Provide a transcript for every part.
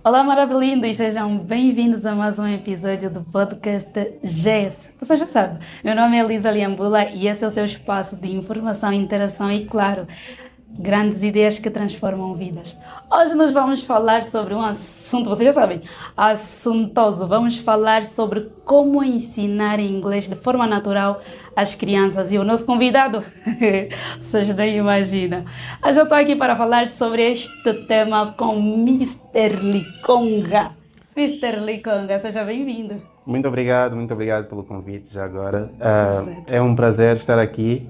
Olá, maravilhindos! Sejam bem-vindos a mais um episódio do podcast GES. Você já sabe, meu nome é Elisa Liambula e esse é o seu espaço de informação, interação e, claro, grandes ideias que transformam vidas. Hoje nós vamos falar sobre um assunto, vocês já sabem, assuntoso. Vamos falar sobre como ensinar inglês de forma natural às crianças. E o nosso convidado, vocês nem imaginam. Eu já estou aqui para falar sobre este tema com Mister Liconga. Mister Liconga, seja bem-vindo. Muito obrigado pelo convite já agora. Certo. É um prazer estar aqui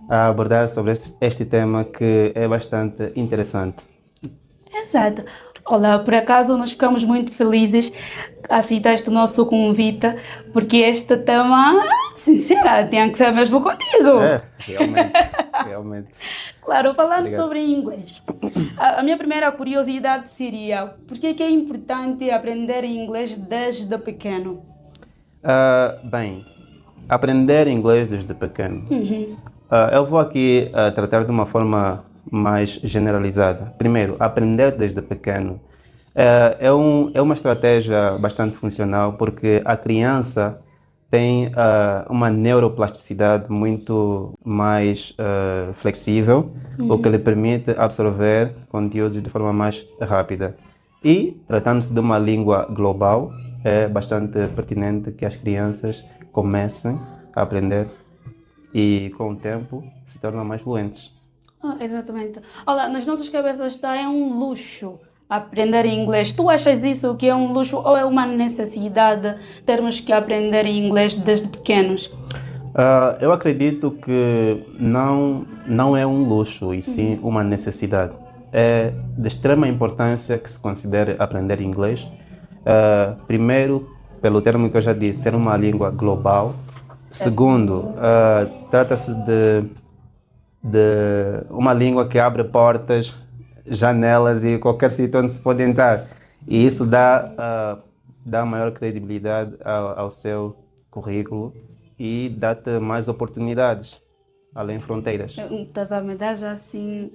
a abordar sobre este tema que é bastante interessante. Exato. Olá, por acaso nós ficamos muito felizes que aceitaste o nosso convite, porque este tema, sincera, tinha que ser mesmo contigo. Realmente. Claro, falando Obrigado. sobre inglês, a minha primeira curiosidade seria, por que é importante aprender inglês desde pequeno? Bem, aprender inglês desde pequeno. Uhum. Eu vou aqui tratar de uma forma mais generalizada. Primeiro, aprender desde pequeno é uma estratégia bastante funcional porque a criança tem uma neuroplasticidade muito mais flexível, o que lhe permite absorver conteúdos de forma mais rápida. E, tratando-se de uma língua global, é bastante pertinente que as crianças comecem a aprender e, com o tempo, se tornam mais fluentes. Exatamente. Olha, nas nossas cabeças está é um luxo aprender inglês. Tu achas isso que é um luxo ou é uma necessidade termos que aprender inglês desde pequenos? Eu acredito que não é um luxo, e sim uma necessidade. É de extrema importância que se considere aprender inglês. Primeiro, pelo termo que eu já disse, ser uma língua global. Segundo, trata-se de uma língua que abre portas, janelas e qualquer sítio onde se pode entrar. E isso dá maior credibilidade ao seu currículo e dá-te mais oportunidades, além fronteiras. Estás a me dar já assim,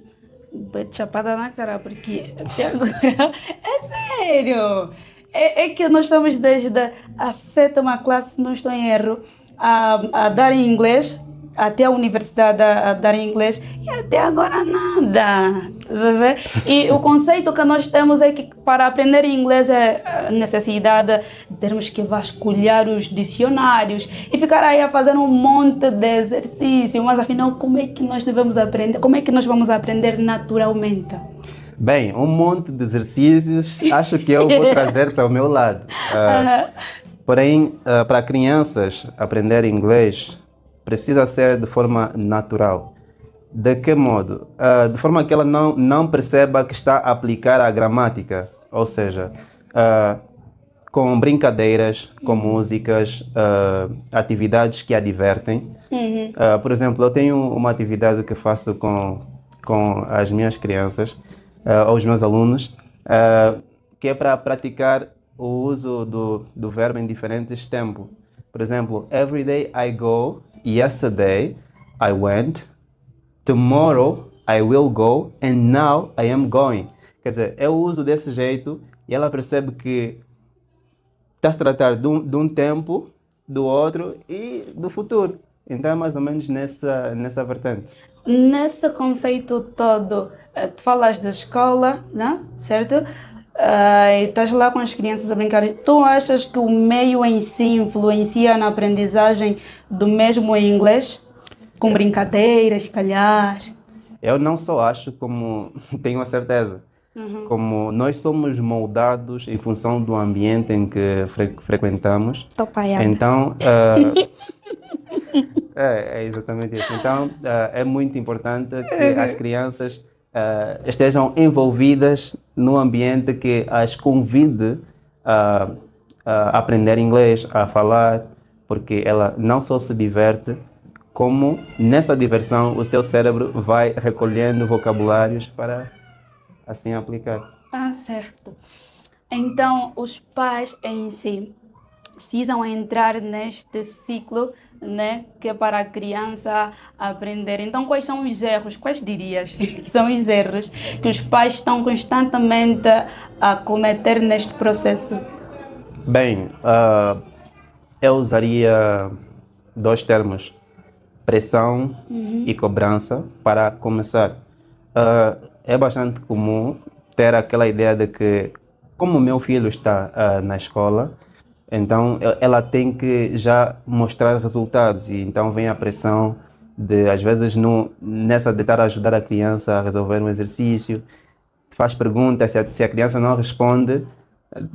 bem chapada na cara, porque até agora, é sério, é que nós estamos desde a sétima classe, se não estou em erro, a dar em inglês, até a universidade a dar em inglês, e até agora nada, estás a ver? E o conceito que nós temos é que para aprender inglês é a necessidade de termos que vasculhar os dicionários e ficar aí a fazer um monte de exercício, mas afinal como é que nós devemos aprender? Como é que nós vamos aprender naturalmente? Bem, um monte de exercícios acho que eu vou trazer para o meu lado. Aham. Porém, para crianças, aprender inglês precisa ser de forma natural. De que modo? De forma que ela não perceba que está a aplicar a gramática, ou seja, ah, com brincadeiras, com músicas, atividades que a divertem. Uhum. Por exemplo, eu tenho uma atividade que faço com as minhas crianças, ou os meus alunos, que é para praticar o uso do verbo em diferentes tempos. Por exemplo, every day I go, yesterday I went, tomorrow I will go, and now I am going. Quer dizer, eu uso desse jeito e ela percebe que está a se tratar de um tempo, do outro e do futuro. Então é mais ou menos nessa vertente. Nesse conceito todo, tu falas da escola, né? Certo? E estás lá com as crianças a brincar. Tu achas que o meio em si influencia na aprendizagem do mesmo em inglês? Com brincadeiras, se calhar. Eu não só acho, como tenho a certeza, Uhum. como nós somos moldados em função do ambiente em que frequentamos. Tô paiada. Então, é exatamente isso. Então, é muito importante que as crianças estejam envolvidas no ambiente que as convide a aprender inglês, a falar, porque ela não só se diverte, como nessa diversão o seu cérebro vai recolhendo vocabulários para assim aplicar. Certo. Então, os pais em si precisam entrar neste ciclo né, que é para a criança aprender. Então, quais são os erros? Quais dirias que são os erros que os pais estão constantemente a cometer neste processo? Bem, eu usaria dois termos: pressão e cobrança, para começar. É bastante comum ter aquela ideia de que, como o meu filho está na escola, então ela tem que já mostrar resultados, e então vem a pressão de, às vezes, nessa de estar a ajudar a criança a resolver um exercício, faz perguntas, se a criança não responde,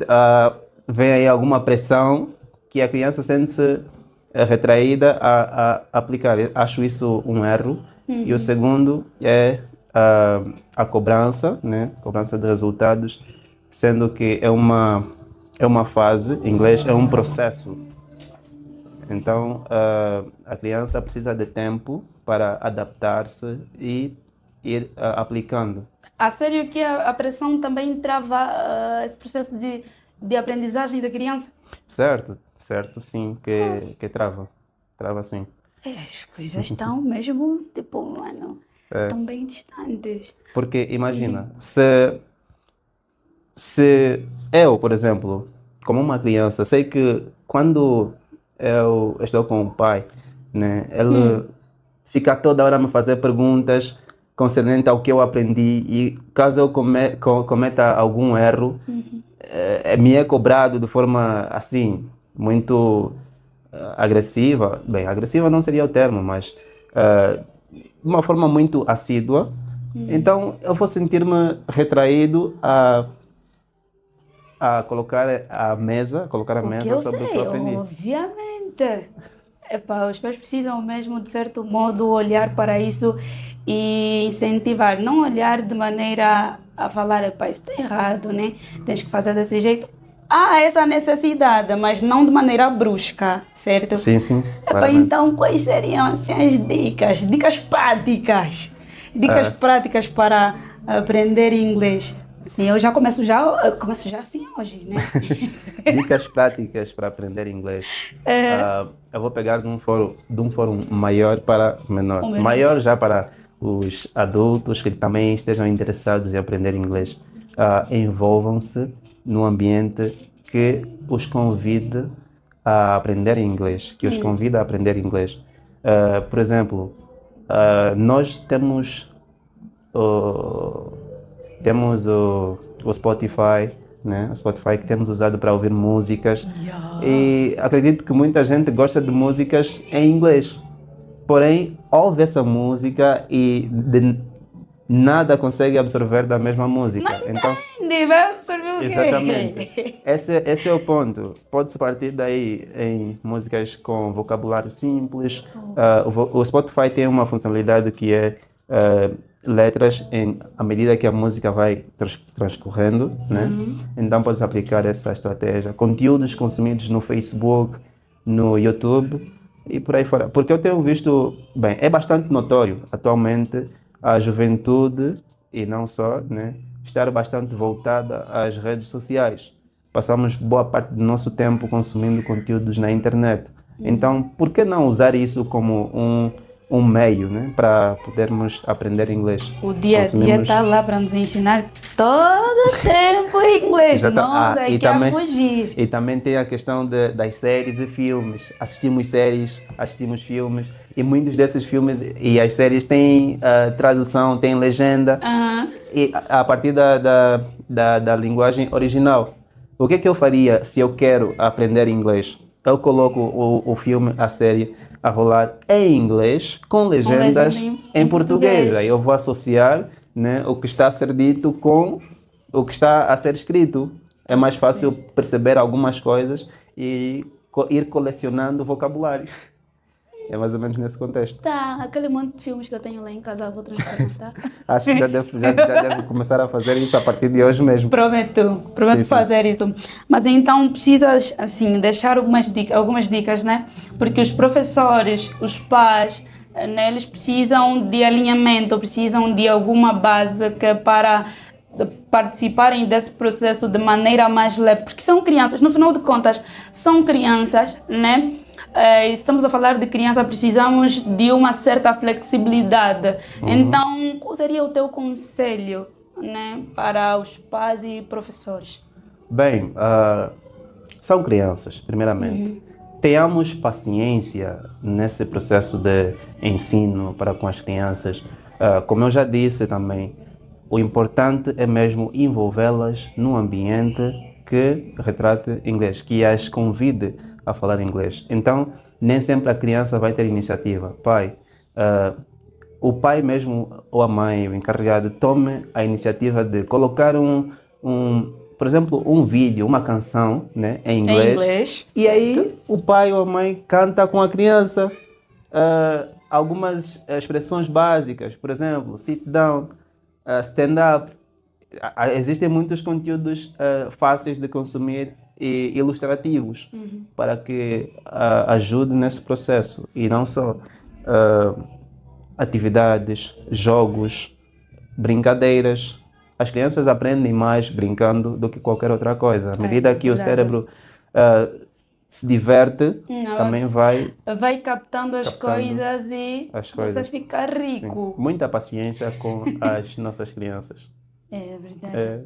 ah, vem aí alguma pressão que a criança sente-se retraída a aplicar. Eu acho isso um erro. E o segundo é a cobrança, né? Cobrança de resultados, sendo que é uma fase, em inglês é um processo. Então, a criança precisa de tempo para adaptar-se e ir aplicando. A sério que a pressão também trava esse processo de aprendizagem da criança? Certo, certo, sim, que trava. Trava sim. As coisas estão mesmo, tipo, mano, É, estão bem distantes. porque imagina, se eu, por exemplo, como uma criança, sei que quando eu estou com o pai, né, ele fica toda hora a me fazer perguntas concernente ao que eu aprendi, e caso eu cometa algum erro, me é cobrado de forma assim, muito agressiva. Bem, agressiva não seria o termo, mas de uma forma muito assídua. Então eu vou sentir-me retraído a colocar a O que mesa eu sobre o que eu sei, aprendi. obviamente. Epá, os pais precisam mesmo, de certo modo, olhar para isso e incentivar. Não olhar de maneira a falar, epá, isso está errado, né? Tens que fazer desse jeito. Há essa necessidade, mas não de maneira brusca, certo? Sim, sim, Epá, claramente. então, quais seriam assim, as dicas? Dicas práticas. Dicas É, práticas para aprender inglês. Assim, eu começo já assim hoje, né? dicas práticas para aprender inglês. Eu vou pegar de um fórum maior para O menor. menor. Maior já para os adultos que também estejam interessados em aprender inglês. Envolvam-se num ambiente que os convide a aprender inglês, que os convida a aprender inglês. Por exemplo, nós o- temos o Spotify, né? O Spotify que temos usado para ouvir músicas, Yeah. e acredito que muita gente gosta de músicas em inglês. Porém, ouve essa música e nada consegue absorver da mesma Não música. Então, entende, vai absorver o exatamente. quê? Esse é o ponto. Pode-se partir daí em músicas com vocabulário simples. O Spotify tem uma funcionalidade que é letras à medida que a música vai transcorrendo, né? Então podes aplicar essa estratégia. Conteúdos consumidos no Facebook, no YouTube e por aí fora. Porque eu tenho visto, bem, é bastante notório atualmente a juventude, e não só, né, estar bastante voltada às redes sociais. Passamos boa parte do nosso tempo consumindo conteúdos na internet. Então, por que não usar isso como um meio, né, para podermos aprender inglês? O dia a dia Consumimos. está lá para nos ensinar todo o tempo em inglês. Exata. Nós é que a fugir. E também tem a questão das séries e filmes. Assistimos séries, assistimos filmes, e muitos desses filmes e as séries têm tradução, têm legenda, Aham. e a partir da linguagem original. O que eu faria se eu quero aprender inglês? Eu coloco o filme, a série, a rolar em inglês, com Com legenda legendas em em português. Aí português. eu vou associar, né, o que está a ser dito com o que está a ser escrito. É mais fácil Certo. perceber algumas coisas e ir colecionando vocabulário. É mais ou menos nesse contexto. Tá, aquele monte de filmes que eu tenho lá em casa, eu vou transplantar. Acho que já deve começar a fazer isso a partir de hoje mesmo. Prometo Sim, sim. fazer isso. Mas então precisas, assim, deixar algumas dicas, né? Porque os professores, os pais, né, eles precisam de alinhamento, precisam de alguma base para participarem desse processo de maneira mais leve, porque são crianças, no final de contas, são crianças, né? estamos a falar de criança, precisamos de uma certa flexibilidade. Então, qual seria o teu conselho, né, para os pais e professores? Bem, são crianças, primeiramente. Tenhamos paciência nesse processo de ensino para com as crianças. Como eu já disse também, o importante é mesmo envolvê-las num ambiente que retrate inglês, que as convide a falar inglês. Então, nem sempre a criança vai ter iniciativa. O pai mesmo ou a mãe, o encarregado, tome a iniciativa de colocar por exemplo, um vídeo, uma canção, né, em inglês. Em inglês, E aí o pai ou a mãe canta com a criança algumas expressões básicas, por exemplo, sit down, stand up. Existem muitos conteúdos fáceis de consumir e ilustrativos para que ajude nesse processo. E não só atividades, jogos, brincadeiras. As crianças aprendem mais brincando do que qualquer outra coisa. À medida que o cérebro se diverte, também vai captando as coisas e você fica rico. Sim. Muita paciência com as nossas crianças. É verdade.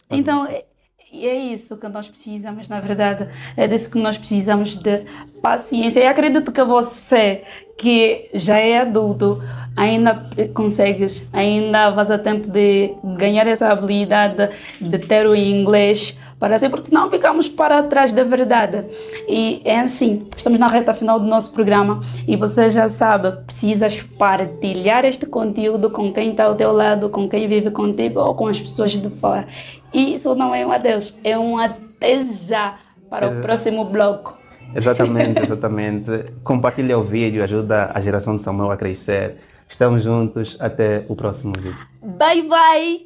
Então, é isso que nós precisamos, na verdade. É disso que nós precisamos, de paciência. E acredito que você, que já é adulto, ainda consegues, ainda vais a tempo de ganhar essa habilidade de ter o inglês para si, porque senão ficamos para trás da verdade. E é assim, estamos na reta final do nosso programa e você já sabe, precisas partilhar este conteúdo com quem está ao teu lado, com quem vive contigo ou com as pessoas de fora. E isso não é um adeus, é um até já para o próximo bloco. Exatamente. Compartilha o vídeo, ajuda a geração de Samuel a crescer. Estamos juntos, até o próximo vídeo. Bye, bye!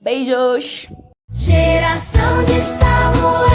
Beijos! Geração de Samuel.